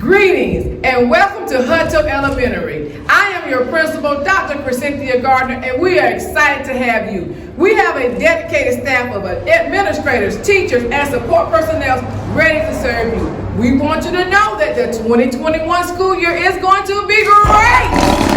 Greetings and welcome to Hutto Elementary. I am your principal, Dr. Cynthia Gardner, and we are excited to have you. We have a dedicated staff of administrators, teachers, and support personnel ready to serve you. We want you to know that the 2021 school year is going to be great.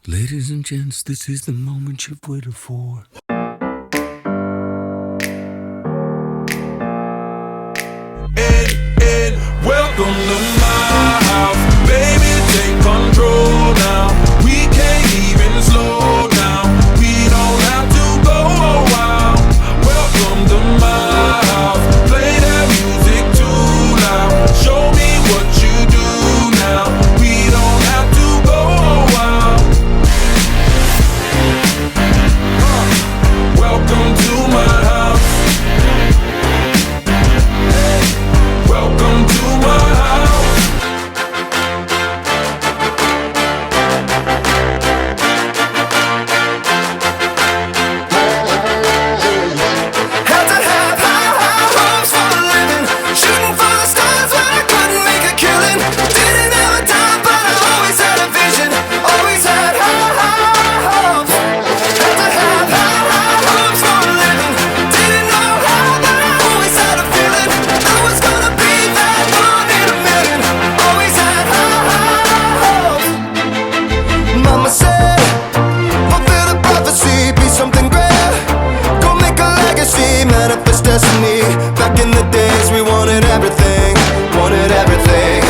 Ladies and gents, this is the moment you've waited for. And welcome to my house. Baby, take control now. We can't even slow down. We don't have to go a while. Welcome to my house. Play that music too loud. Show me what you do now. We don't have to go a while. Welcome to my house. Welcome to my house. Had to have high hopes for a living, shooting for the stars when I couldn't make a killing. Didn't have a dime, but I always had a vision. Always had high hopes. Had to have high hopes for a living. Didn't know how, but I always had a feeling I was gonna be that one in a million. Always had high hopes. Mama said, fulfill the prophecy, be something great. Go make a legacy, manifest destiny. Back in the days we wanted everything, wanted everything.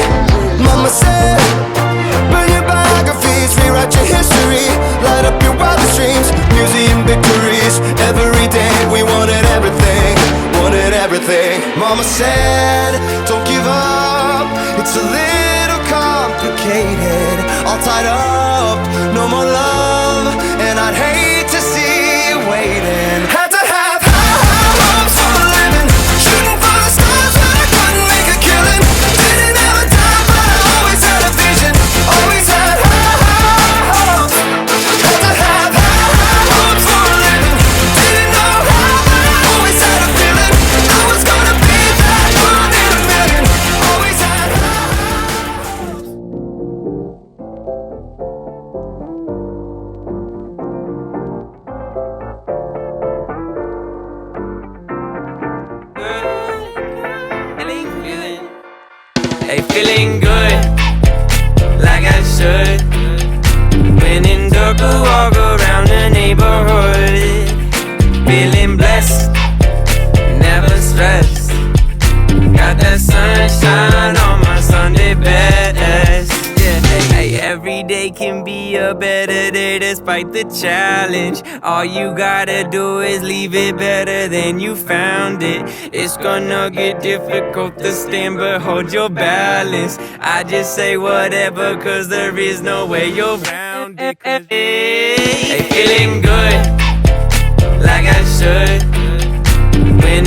Mama said, burn your biographies, rewrite your history. Light up your wildest dreams, museum victories. Every day we wanted everything, wanted everything. Mama said, don't give up, it's a little complicated. All tied up, no more love, and I'd hate to see you waiting. Had to have high hopes for a living, shooting for the stars when I couldn't make a killing. Didn't have a dime, but I always had a vision. Always had high hopes. Had to have high hopes for a living. Didn't know how, but I always had a feeling I was gonna be that one in a million. Always had high hopes. Hey, feeling good, like I should. When in dark, I walk around the neighborhood. Feeling blessed, never stressed. Got that sunshine on my Sunday best. Yeah, hey, every day can be a better day despite the challenge. All you gotta do is leave it better than you found it. It's gonna get difficult to stand, but hold your balance. I just say whatever, cause there is no way you're around it. Hey, feeling good, like I should. When